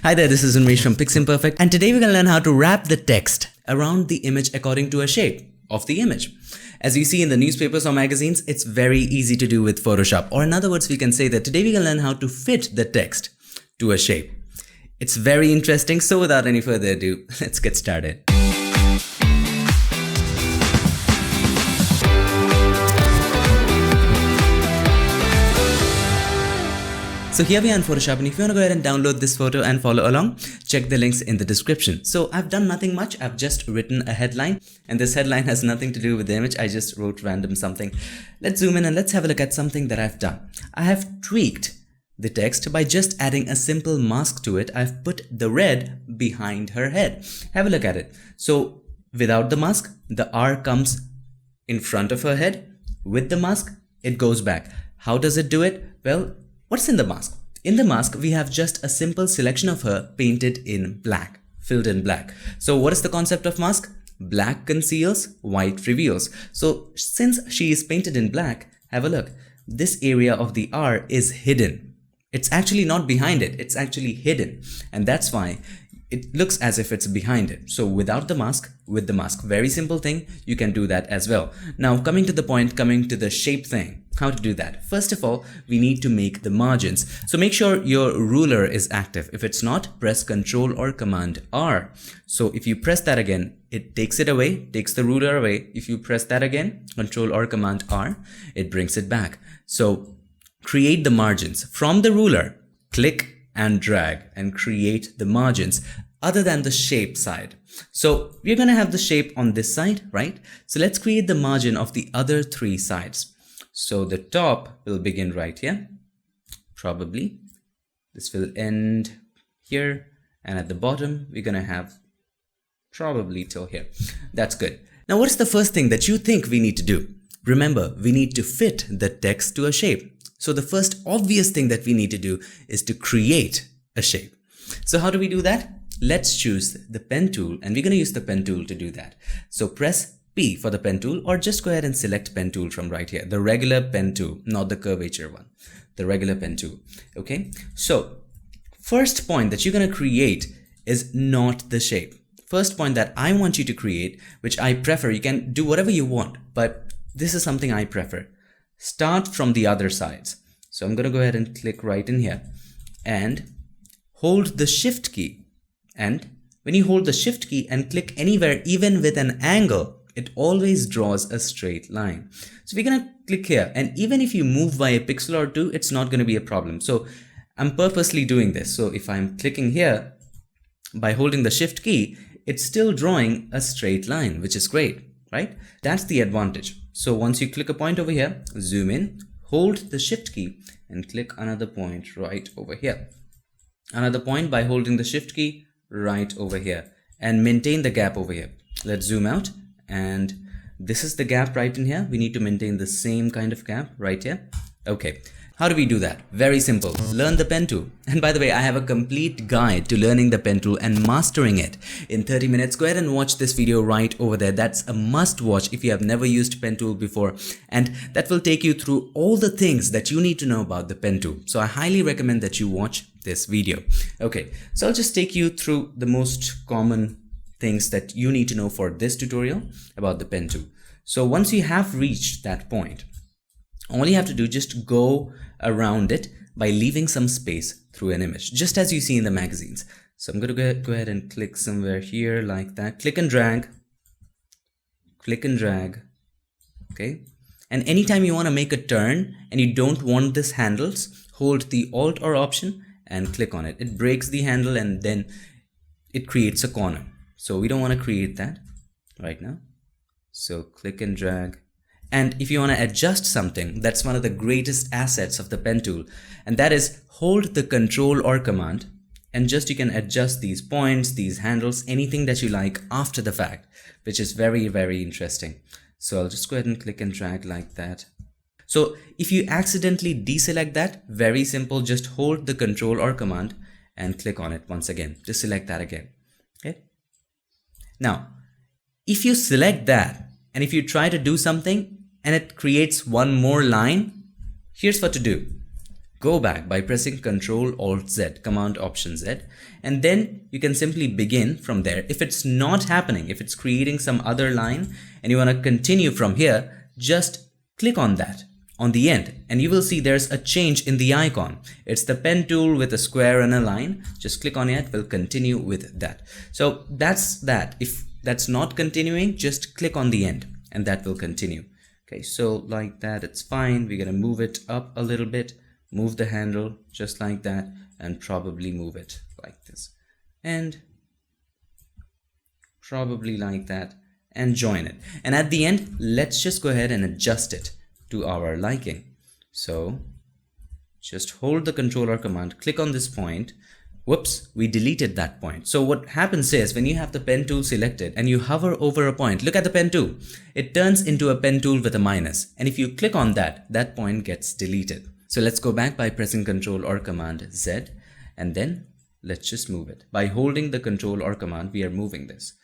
Hi there, this is Unmesh from PiXimperfect, and today we're going to learn how to wrap the text around the image according to a shape of the image. As you see in the newspapers or magazines, it's very easy to do with Photoshop. Or in other words, we can say that today we're going to learn how to fit the text to a shape. It's very interesting, so without any further ado, let's get started. So here we are in Photoshop, and if you want to go ahead and download this photo and follow along, check the links in the description. So I've done nothing much. I've just written a headline, and this headline has nothing to do with the image. I just wrote random something. Let's zoom in and let's have a look at something that I've done. I have tweaked the text by just adding a simple mask to it. I've put the red behind her head. Have a look at it. So without the mask, the R comes in front of her head. With the mask, it goes back. How does it do it? Well, what's in the mask? In the mask, we have just a simple selection of her painted in black, filled in black. So what is the concept of mask? Black conceals, white reveals. So since she is painted in black, have a look. This area of the R is hidden. It's actually not behind it, it's actually hidden. And that's why it looks as if it's behind it. So without the mask, with the mask, very simple thing, you can do that as well. Now coming to the point, coming to the shape thing, how to do that. First of all, we need to make the margins. So make sure your ruler is active. If it's not, press Ctrl or Command R. So if you press that again, it takes it away, takes the ruler away. If you press that again, Ctrl or Command R, it brings it back. So create the margins. From the ruler, click and drag and create the margins other than the shape side. So we're going to have the shape on this side, right? So let's create the margin of the other three sides. So the top will begin right here, probably. This will end here, and at the bottom, we're going to have probably till here. That's good. Now, what's the first thing that you think we need to do? Remember, we need to fit the text to a shape. So the first obvious thing that we need to do is to create a shape. So how do we do that? Let's choose the pen tool, and we're going to use the pen tool to do that. So press P for the pen tool, or just go ahead and select pen tool from right here, the regular pen tool, not the curvature one, the regular pen tool. Okay, so first point that you're going to create is not the shape. First point that I want you to create, which I prefer, you can do whatever you want, but this is something I prefer. Start from the other sides. So I'm going to go ahead and click right in here and hold the shift key. And when you hold the shift key and click anywhere, even with an angle, it always draws a straight line. So we're going to click here, and even if you move by a pixel or two, it's not going to be a problem. So I'm purposely doing this. So if I'm clicking here by holding the shift key, it's still drawing a straight line, which is great, right? That's the advantage. So once you click a point over here, zoom in, hold the shift key and click another point right over here. Another point by holding the shift key right over here, and maintain the gap over here. Let's zoom out, and this is the gap right in here. We need to maintain the same kind of gap right here. Okay. How do we do that? Very simple. Learn the pen tool. And by the way, I have a complete guide to learning the pen tool and mastering it in 30 minutes. Go ahead and watch this video right over there. That's a must watch if you have never used pen tool before. And that will take you through all the things that you need to know about the pen tool. So I highly recommend that you watch this video. Okay, so I'll just take you through the most common things that you need to know for this tutorial about the pen tool. So once you have reached that point, all you have to do, just go around it by leaving some space through an image, just as you see in the magazines. So I'm going to go ahead and click somewhere here like that. Click and drag. Okay. And anytime you want to make a turn and you don't want this handles, hold the Alt or Option and click on it. It breaks the handle and then it creates a corner. So we don't want to create that right now. So click and drag. And if you want to adjust something, that's one of the greatest assets of the pen tool. And that is hold the Control or Command, and just you can adjust these points, these handles, anything that you like after the fact, which is very, very interesting. So I'll just go ahead and click and drag like that. So if you accidentally deselect that, very simple, just hold the Control or Command and click on it once again. Just select that again. Okay. Now, if you select that and if you try to do something and it creates one more line, here's what to do. Go back by pressing Ctrl Alt Z, Command Option Z, and then you can simply begin from there. If it's not happening, if it's creating some other line and you want to continue from here, just click on that on the end and you will see there's a change in the icon. It's the pen tool with a square and a line. Just click on it, we'll continue with that. So that's that. If that's not continuing, just click on the end and that will continue. Okay, so like that, it's fine. We're gonna move it up a little bit, move the handle just like that, and probably move it like this and probably like that, and join it. And at the end, let's just go ahead and adjust it to our liking. So just hold the Control or Command, click on this point. Whoops, we deleted that point. So what happens is when you have the pen tool selected and you hover over a point, look at the pen tool, it turns into a pen tool with a minus. And if you click on that, that point gets deleted. So let's go back by pressing Control or Command Z, and then let's just move it. By holding the Control or Command, we are moving this.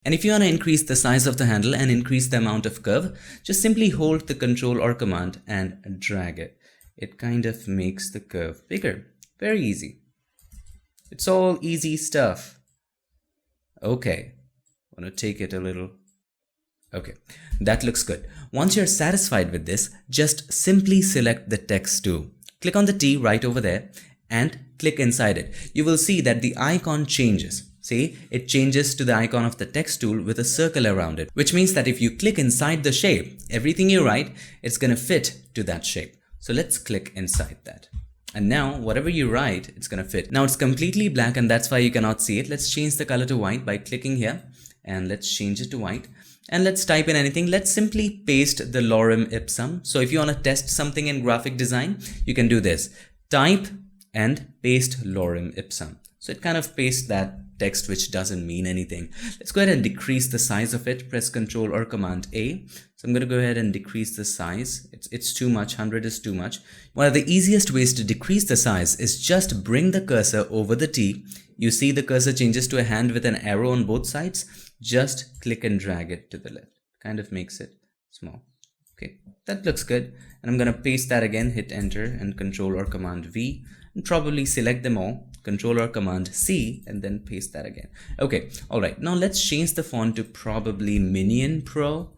And if you want to increase the size of the handle and increase the amount of curve, just simply hold the Control or Command and drag it. It kind of makes the curve bigger. Very easy. It's all easy stuff. Okay, I want to take it a little. Okay, that looks good. Once you're satisfied with this, just simply select the text tool. Click on the T right over there and click inside it. You will see that the icon changes. See, it changes to the icon of the text tool with a circle around it, which means that if you click inside the shape, everything you write, it's going to fit to that shape. So let's click inside that. And now whatever you write, it's going to fit. Now it's completely black and that's why you cannot see it. Let's change the color to white by clicking here and let's change it to white. And let's type in anything. Let's simply paste the lorem ipsum. So if you want to test something in graphic design, you can do this. Type and paste lorem ipsum. So it kind of pastes that text which doesn't mean anything. Let's go ahead and decrease the size of it. Press Ctrl or Command A. So I'm going to go ahead and decrease the size. It's too much. 100 is too much. One of the easiest ways to decrease the size is just bring the cursor over the T. You see the cursor changes to a hand with an arrow on both sides. Just click and drag it to the left. Kind of makes it small. Okay, that looks good. And I'm going to paste that again. Hit Enter and Ctrl or Command V. And probably select them all. Control or Command C and then paste that again. Okay, all right. Now let's change the font to probably Minion Pro,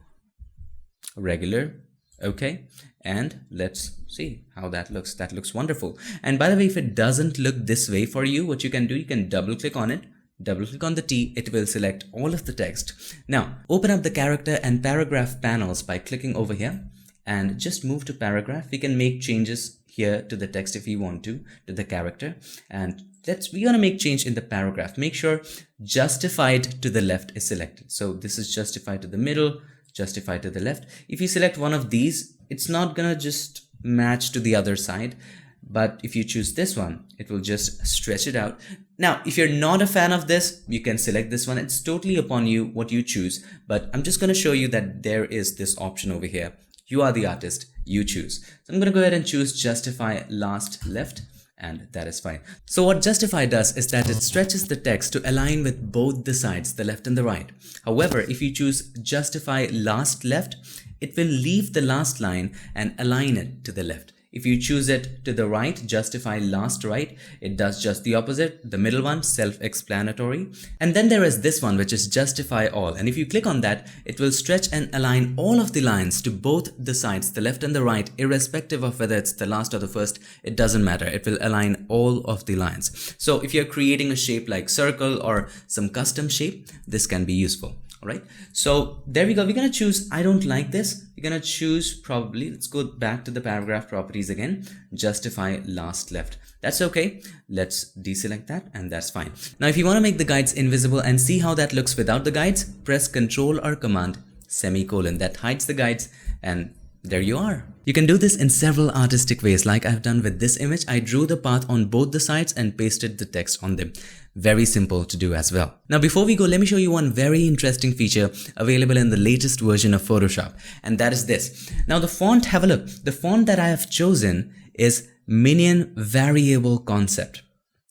regular. Okay, and let's see how that looks. That looks wonderful. And by the way, if it doesn't look this way for you, what you can do, you can double click on it. Double click on the T, it will select all of the text. Now open up the character and paragraph panels by clicking over here and just move to paragraph. We can make changes here to the text if we want to the character, and we're gonna make change in the paragraph. Make sure justified to the left is selected. So this is justified to the middle, justified to the left. If you select one of these, it's not gonna just match to the other side, but if you choose this one, it will just stretch it out. Now, if you're not a fan of this, you can select this one. It's totally upon you what you choose, but I'm just gonna show you that there is this option over here. You are the artist, you choose. So I'm gonna go ahead and choose justify last left, and that is fine. So what justify does is that it stretches the text to align with both the sides, the left and the right. However, if you choose justify last left, it will leave the last line and align it to the left. If you choose it to the right, justify last right, it does just the opposite. The middle one, self-explanatory. And then there is this one, which is justify all. And if you click on that, it will stretch and align all of the lines to both the sides, the left and the right, irrespective of whether it's the last or the first. It doesn't matter. It will align all of the lines. So if you're creating a shape like circle or some custom shape, this can be useful. All right, so there we go. We're going to choose, I don't like this. We're going to choose probably, let's go back to the paragraph properties again, justify last left. That's okay. Let's deselect that and that's fine. Now, if you want to make the guides invisible and see how that looks without the guides, press Ctrl or Command semicolon. That hides the guides and there you are. You can do this in several artistic ways like I've done with this image. I drew the path on both the sides and pasted the text on them. Very simple to do as well. Now before we go, let me show you one very interesting feature available in the latest version of Photoshop, and that is this. Now the font, have a look. The font that I have chosen is Minion Variable Concept.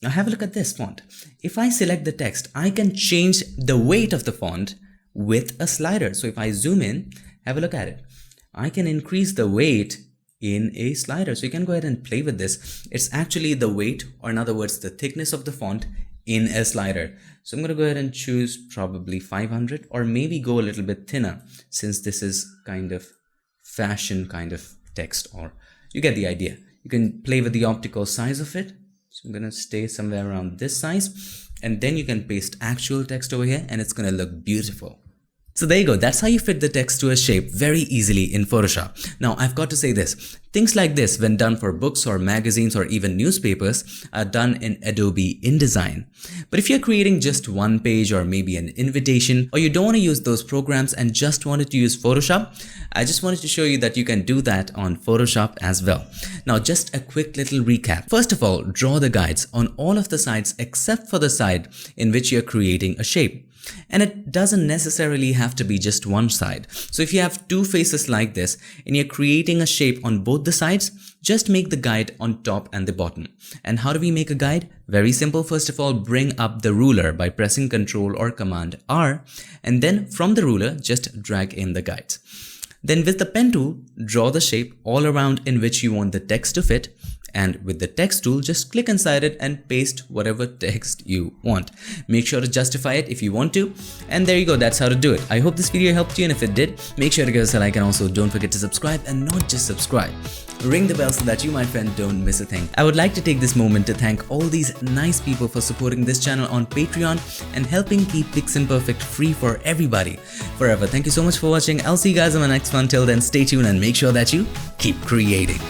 Now have a look at this font. If I select the text, I can change the weight of the font with a slider. So if I zoom in, have a look at it. I can increase the weight in a slider. So you can go ahead and play with this. It's actually the weight, or in other words, the thickness of the font in a slider. So I'm going to go ahead and choose probably 500, or maybe go a little bit thinner, since this is kind of fashion kind of text, or you get the idea. You can play with the optical size of it. So I'm going to stay somewhere around this size, and then you can paste actual text over here and it's going to look beautiful. So there you go, that's how you fit the text to a shape very easily in Photoshop. Now I've got to say this, things like this when done for books or magazines or even newspapers are done in Adobe InDesign. But if you're creating just one page or maybe an invitation, or you don't want to use those programs and just wanted to use Photoshop, I just wanted to show you that you can do that on Photoshop as well. Now just a quick little recap. First of all, draw the guides on all of the sides except for the side in which you're creating a shape. And it doesn't necessarily have to be just one side. So if you have two faces like this and you're creating a shape on both the sides, just make the guide on top and the bottom. And how do we make a guide? Very simple. First of all, bring up the ruler by pressing Ctrl or Command R, and then from the ruler, just drag in the guides. Then with the pen tool, draw the shape all around in which you want the text to fit. And with the text tool, just click inside it and paste whatever text you want. Make sure to justify it if you want to. And there you go, that's how to do it. I hope this video helped you, and if it did, make sure to give us a like, and also don't forget to subscribe, and not just subscribe. Ring the bell so that you, my friend, don't miss a thing. I would like to take this moment to thank all these nice people for supporting this channel on Patreon and helping keep PiXimperfect free for everybody forever. Thank you so much for watching. I'll see you guys on my next one. Till then, stay tuned and make sure that you keep creating.